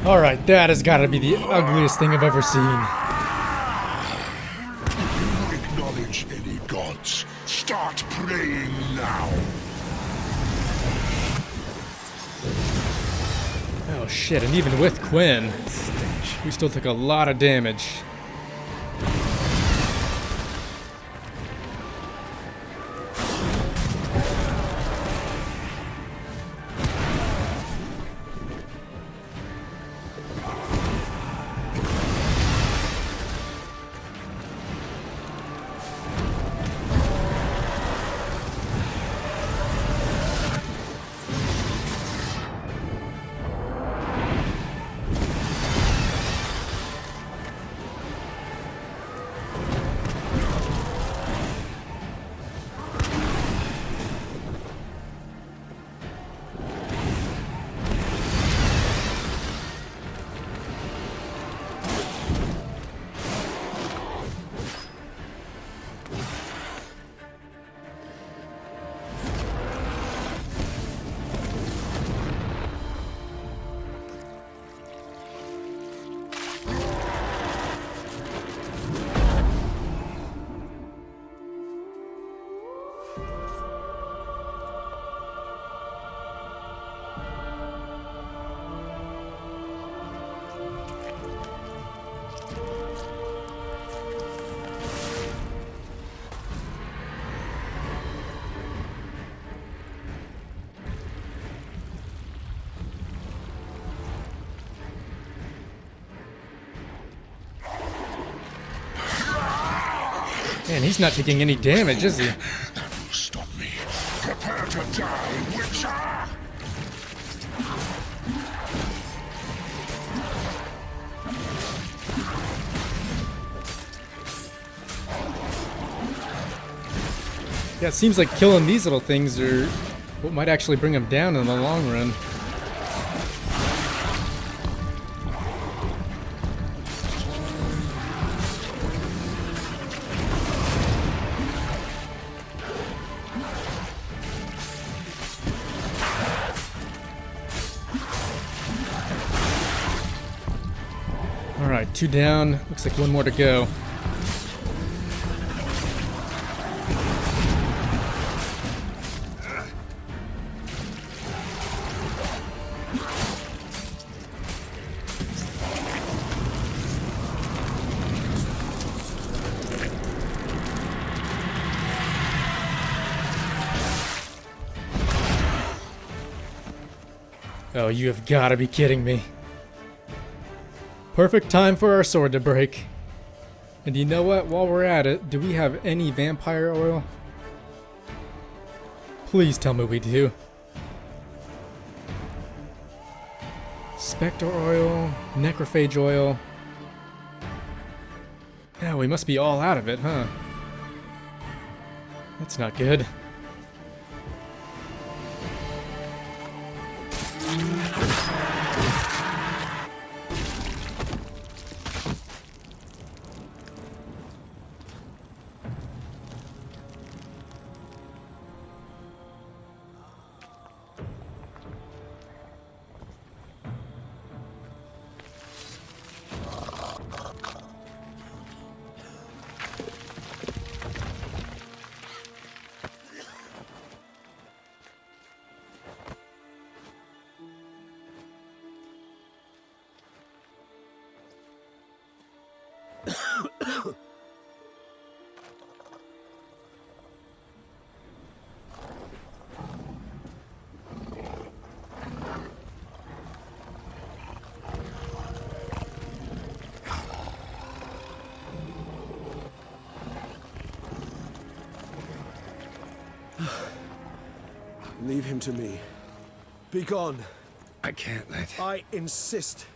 Alright, that has got to be the ugliest thing I've ever seen. Acknowledge any gods. Start praying now. Oh shit, and even with Quinn, we still took a lot of damage. Man, he's not taking any damage, is he? That will stop me. Prepare to die, Witcher! Yeah, it seems like killing these little things are what might actually bring him down in the long run. Alright, 2 down. Looks like 1 more to go. Oh, you have got to be kidding me. Perfect time for our sword to break. And you know what? While we're at it, do we have any vampire oil? Please tell me we do. Spectre oil, necrophage oil. Yeah, we must be all out of it, huh? That's not good. Leave him to me. Be gone. I can't let... I insist.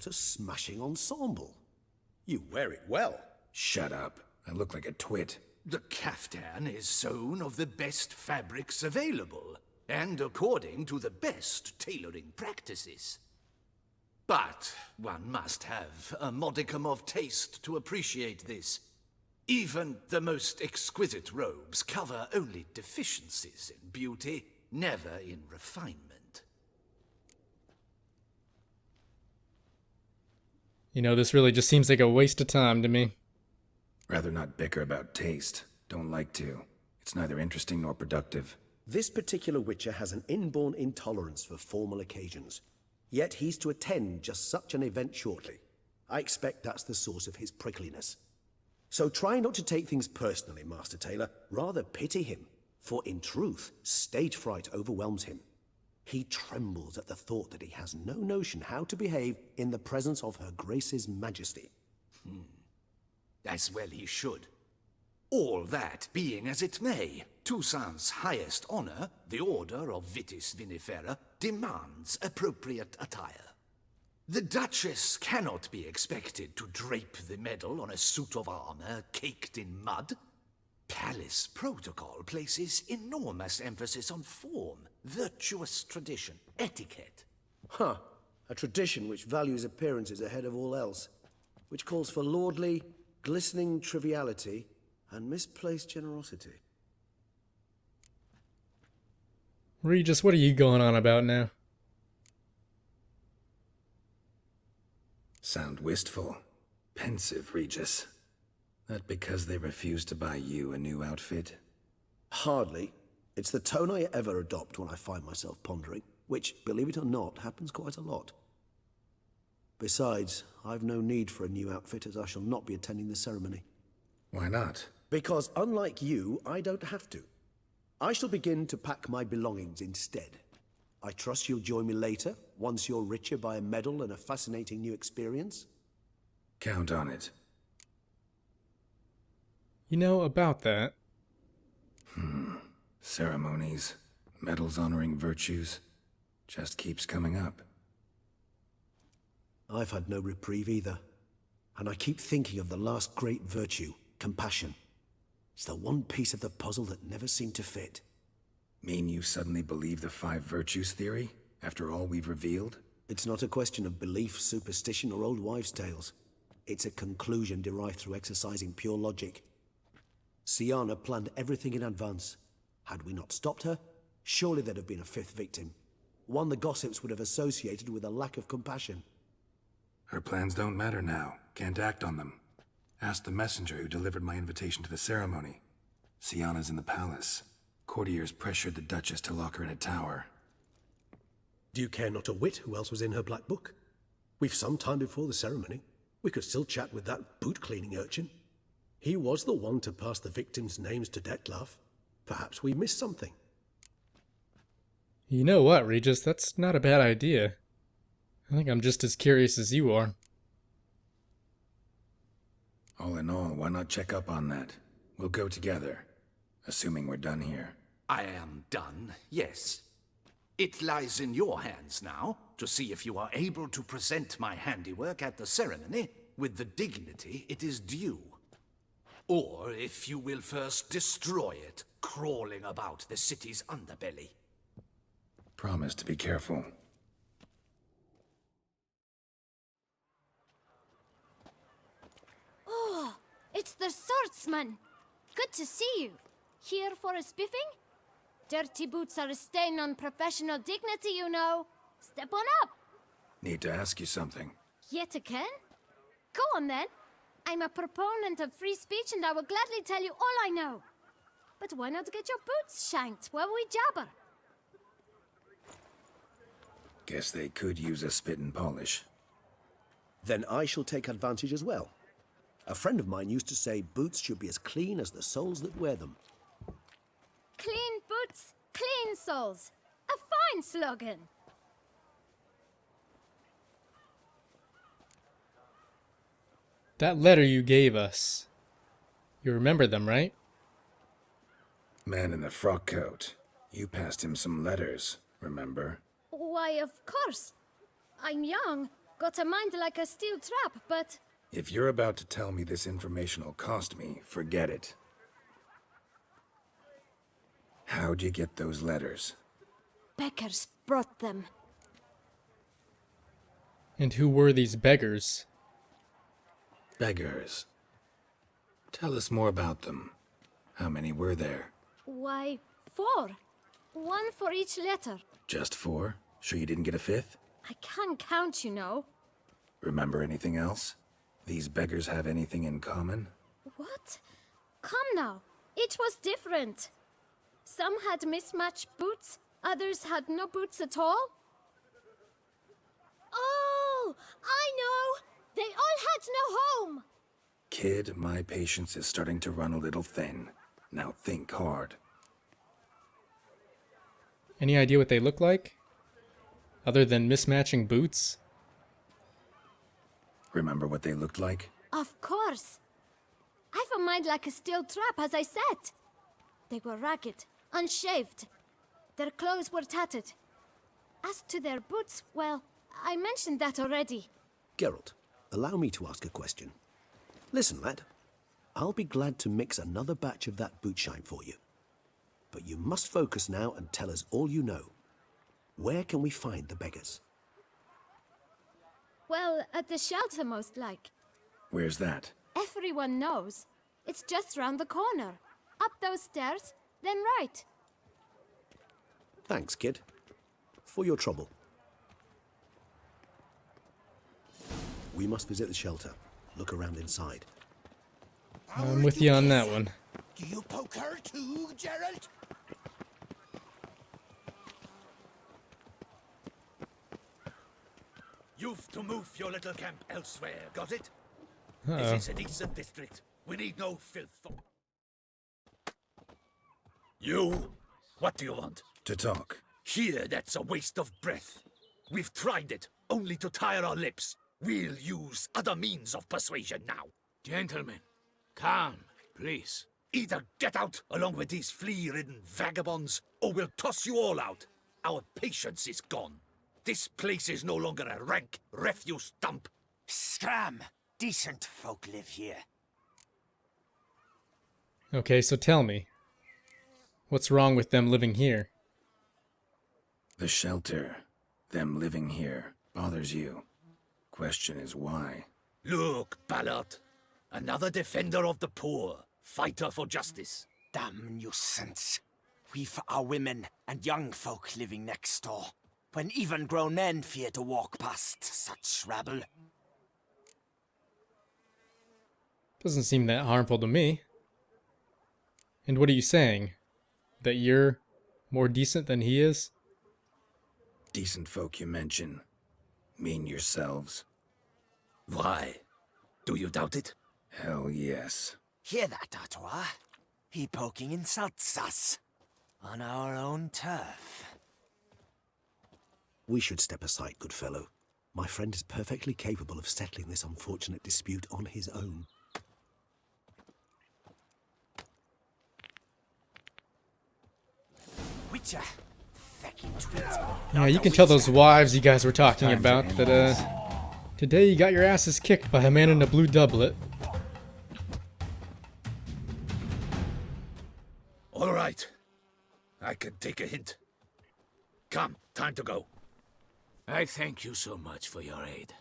What a smashing ensemble. You wear it well. Shut up. I look like a twit. The caftan is sewn of the best fabrics available, and according to the best tailoring practices. But one must have a modicum of taste to appreciate this. Even the most exquisite robes cover only deficiencies in beauty, never in refinement. You know, this really just seems like a waste of time to me. Rather not bicker about taste. Don't like to. It's neither interesting nor productive. This particular Witcher has an inborn intolerance for formal occasions. Yet he's to attend just such an event shortly. I expect that's the source of his prickliness. So try not to take things personally, Master Tailor. Rather pity him. For in truth, stage fright overwhelms him. He trembles at the thought that he has no notion how to behave in the presence of Her Grace's Majesty. As well he should. All that being as it may, Toussaint's highest honor, the Order of Vitis Vinifera, demands appropriate attire. The Duchess cannot be expected to drape the medal on a suit of armor caked in mud. Palace protocol places enormous emphasis on form, virtuous tradition, etiquette. Huh. A tradition which values appearances ahead of all else. Which calls for lordly, glistening triviality and misplaced generosity. Regis, what are you going on about now? Sound wistful. Pensive, Regis. That because they refuse to buy you a new outfit? Hardly. It's the tone I ever adopt when I find myself pondering, which, believe it or not, happens quite a lot. Besides, I've no need for a new outfit as I shall not be attending the ceremony. Why not? Because unlike you, I don't have to. I shall begin to pack my belongings instead. I trust you'll join me later, once you're richer by a medal and a fascinating new experience? Count on it. You know, about that. Ceremonies, medals honoring virtues, just keeps coming up. I've had no reprieve either. And I keep thinking of the last great virtue, compassion. It's the one piece of the puzzle that never seemed to fit. Mean you suddenly believe the 5 virtues theory, after all we've revealed? It's not a question of belief, superstition, or old wives' tales. It's a conclusion derived through exercising pure logic. Siana planned everything in advance. Had we not stopped her, surely there'd have been a 5th victim. One the gossips would have associated with a lack of compassion. Her plans don't matter now. Can't act on them. Ask the messenger who delivered my invitation to the ceremony. Siana's in the palace. Courtiers pressured the Duchess to lock her in a tower. Do you care not a whit who else was in her black book? We've some time before the ceremony. We could still chat with that boot-cleaning urchin. He was the one to pass the victims' names to Dettlaff. Perhaps we missed something. You know what, Regis? That's not a bad idea. I think I'm just as curious as you are. All in all, why not check up on that? We'll go together, assuming we're done here. I am done, yes. It lies in your hands now to see if you are able to present my handiwork at the ceremony with the dignity it is due. Or if you will first destroy it, crawling about the city's underbelly. Promise to be careful. Oh, it's the swordsman. Good to see you. Here for a spiffing? Dirty boots are a stain on professional dignity, you know. Step on up. Need to ask you something. Yet again? Go on then. I'm a proponent of free speech and I will gladly tell you all I know. But why not get your boots shanked while we jabber? Guess they could use a spit and polish. Then I shall take advantage as well. A friend of mine used to say boots should be as clean as the soles that wear them. Clean boots, clean soles. A fine slogan. That letter you gave us. You remember them, right? Man in the frock coat. You passed him some letters, remember? Why, of course. I'm young, got a mind like a steel trap, but If you're about to tell me this information will cost me, forget it. How'd you get those letters? beggars brought them. And who were these beggars? Beggars. Tell us more about them. How many were there? Why, 4. 1 for each letter. Just 4? Sure you didn't get a 5th? I can't count, you know. Remember anything else? These beggars have anything in common? What? Come now. Each was different. Some had mismatched boots, others had no boots at all. Oh, I know! They all had no home! Kid, my patience is starting to run a little thin. Now think hard. Any idea what they look like? Other than mismatching boots? Remember what they looked like? Of course. I've a mind like a steel trap, as I said. They were ragged, unshaved. Their clothes were tattered. As to their boots, well, I mentioned that already. Geralt, allow me to ask a question. Listen, lad. I'll be glad to mix another batch of that boot shine for you. But you must focus now and tell us all you know. Where can we find the beggars? Well, at the shelter, most like. Where's that? Everyone knows. It's just round the corner. Up those stairs, then right. Thanks, kid. For your trouble. We must visit the shelter. Look around inside. I'm with you on that one. Do you poke her too, Gerald? You've to move your little camp elsewhere, got it? This is a decent district. We need no filth. You? What do you want? To talk. Here, that's a waste of breath. We've tried it, only to tire our lips. We'll use other means of persuasion now. Gentlemen, calm, please. Either get out along with these flea-ridden vagabonds, or we'll toss you all out. Our patience is gone. This place is no longer a rank refuse dump. Scram! Decent folk live here. Okay, so tell me. What's wrong with them living here? The shelter, them living here, bothers you. Question is why? Look, Ballard. Another defender of the poor. Fighter for justice. Damn nuisance. We've our women and young folk living next door, when even grown men fear to walk past such rabble. Doesn't seem that harmful to me. And what are you saying? That you're more decent than he is? Decent folk you mention. Mean yourselves. Why? Do you doubt it? Hell yes. Hear that, Artois? He poking insults us. On our own turf. We should step aside, good fellow. My friend is perfectly capable of settling this unfortunate dispute on his own. Witcher. Feckin' twit. Yeah, you can tell those wives you guys were talking about that, today you got your asses kicked by a man in a blue doublet. All right. I can take a hint. Come, time to go. I thank you so much for your aid.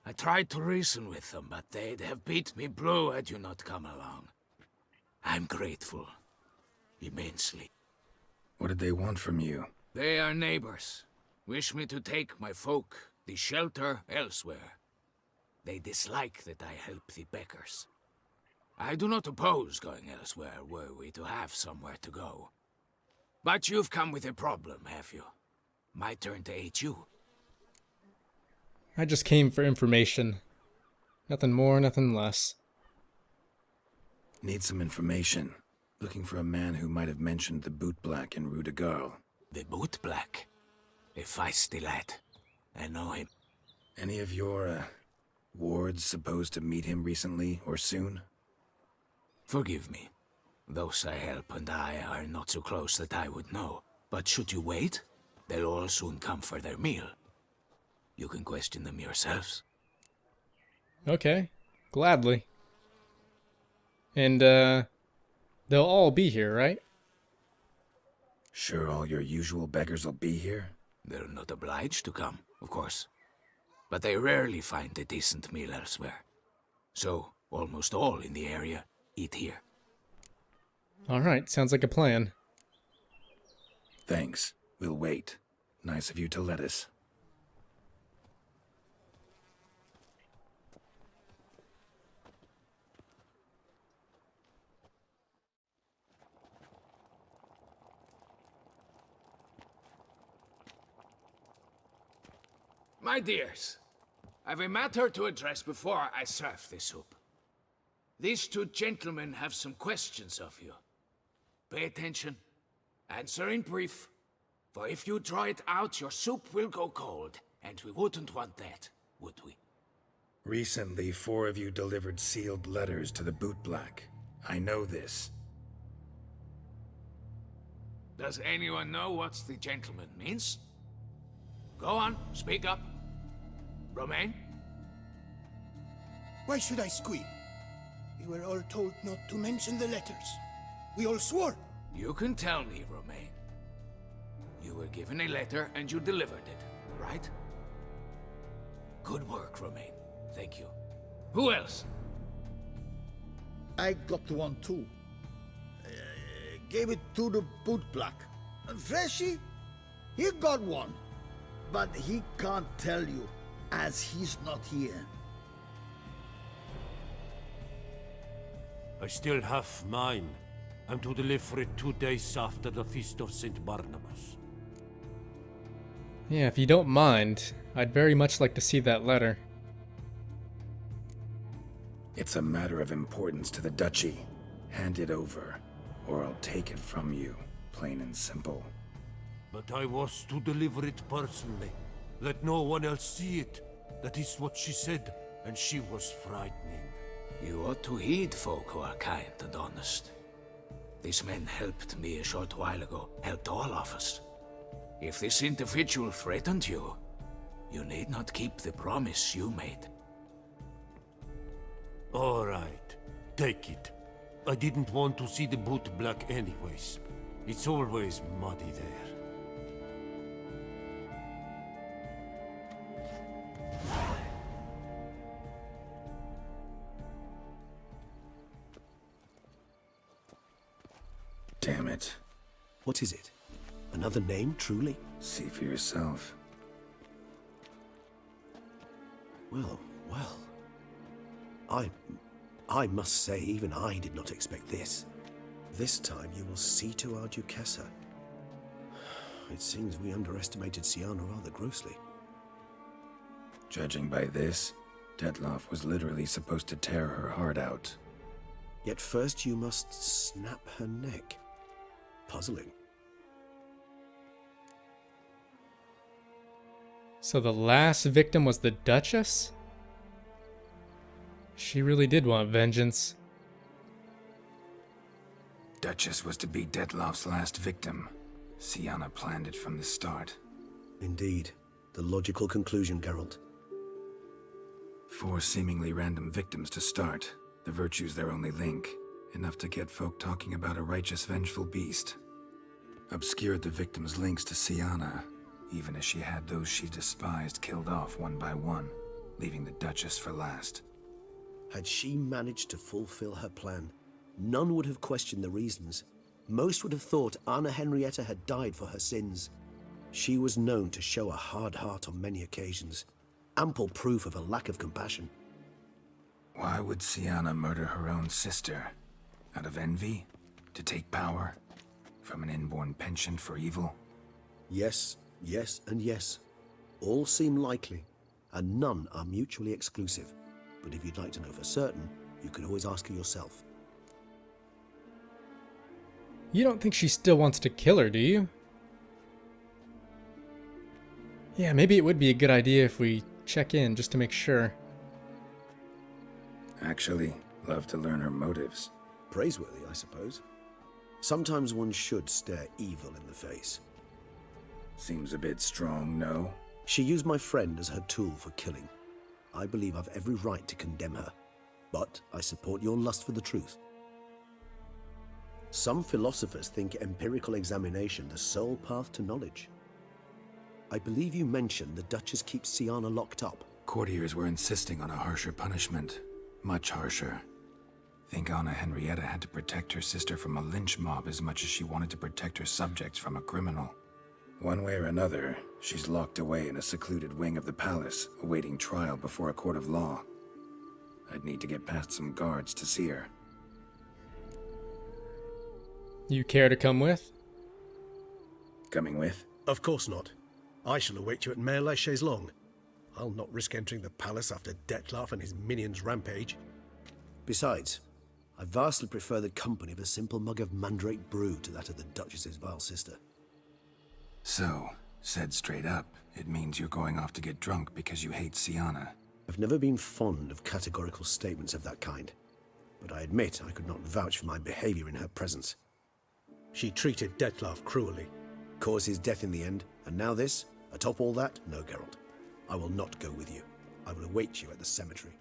I tried to reason with them, but they'd have beat me blue had you not come along. I'm grateful. Immensely. What did they want from you? They are neighbors. Wish me to take my folk, the shelter, elsewhere. They dislike that I help the beggars. I do not oppose going elsewhere were we to have somewhere to go. But you've come with a problem, have you? My turn to aid you. I just came for information. Nothing more, nothing less. Need some information. Looking for a man who might have mentioned the boot black in Rue de Garl. The boot black. A feisty lad. I know him. Any of your, wards supposed to meet him recently or soon? Forgive me. Those I help and I are not so close that I would know. But should you wait, they'll all soon come for their meal. You can question them yourselves. Okay, gladly. And, they'll all be here, right? Sure all your usual beggars will be here? They're not obliged to come, of course. But they rarely find a decent meal elsewhere. So, almost all in the area eat here. Alright, sounds like a plan. Thanks. We'll wait. Nice of you to let us. My dears, I've a matter to address before I serve the soup. These two gentlemen have some questions of you. Pay attention. Answer in brief. For if you draw it out, your soup will go cold, and we wouldn't want that, would we? Recently, 4 of you delivered sealed letters to the bootblack. I know this. Does anyone know what the gentleman means? Go on, speak up. Romain? Why should I squeal? We were all told not to mention the letters. We all swore. You can tell me, Romain. You were given a letter and you delivered it, right? Good work, Romain. Thank you. Who else? I got one too. Gave it to the bootblack. Freshie, he got one. But he can't tell you, as he's not here. I still have mine. I'm to deliver it 2 days after the Feast of St. Barnabas. Yeah, if you don't mind, I'd very much like to see that letter. It's a matter of importance to the Duchy. Hand it over, or I'll take it from you, plain and simple. But I was to deliver it personally. Let no one else see it. That is what she said, and she was frightening. You ought to heed folk who are kind and honest. These men helped me a short while ago, helped all of us. If this individual threatened you, you need not keep the promise you made. All right, take it. I didn't want to see the bootblack anyways. It's always muddy there. Damn it. What is it? Another name, truly? See for yourself. Well, well. I must say, even I did not expect this. This time you will see to our Duchessa. It seems we underestimated Siana rather grossly. Judging by this, Detloff was literally supposed to tear her heart out. Yet first you must snap her neck. Puzzling. So the last victim was the Duchess? She really did want vengeance. Duchess was to be Detloff's last victim. Siana planned it from the start. Indeed. The logical conclusion, Geralt. 4 seemingly random victims to start. The virtue's their only link. Enough to get folk talking about a righteous, vengeful beast. Obscured the victims' links to Siana, even as she had those she despised killed off one by one, leaving the Duchess for last. Had she managed to fulfill her plan, none would have questioned the reasons. Most would have thought Anna Henrietta had died for her sins. She was known to show a hard heart on many occasions, ample proof of a lack of compassion. Why would Siana murder her own sister? Out of envy? To take power? From an inborn penchant for evil? Yes, yes, and yes. All seem likely, and none are mutually exclusive. But if you'd like to know for certain, you could always ask her yourself. You don't think she still wants to kill her, do you? Yeah, maybe it would be a good idea if we check in just to make sure. Actually, love to learn her motives. Praiseworthy, I suppose. Sometimes one should stare evil in the face. Seems a bit strong, no? She used my friend as her tool for killing. I believe I've every right to condemn her, but I support your lust for the truth. Some philosophers think empirical examination the sole path to knowledge. I believe you mentioned the Duchess keeps Siana locked up. Courtiers were insisting on a harsher punishment. Much harsher. Think Anna Henrietta had to protect her sister from a lynch mob as much as she wanted to protect her subjects from a criminal. One way or another, she's locked away in a secluded wing of the palace, awaiting trial before a court of law. I'd need to get past some guards to see her. You care to come with? Coming with? Of course not. I shall await you at Mare la Chaise-Longue. I'll not risk entering the palace after Dettlaff and his minions rampage. Besides, I vastly prefer the company of a simple mug of mandrake brew to that of the Duchess's vile sister. So, said straight up, it means you're going off to get drunk because you hate Siana. I've never been fond of categorical statements of that kind, but I admit I could not vouch for my behavior in her presence. She treated Dettlaff cruelly. Caused his death in the end, and now this? Atop all that, no, Geralt. I will not go with you. I will await you at the cemetery.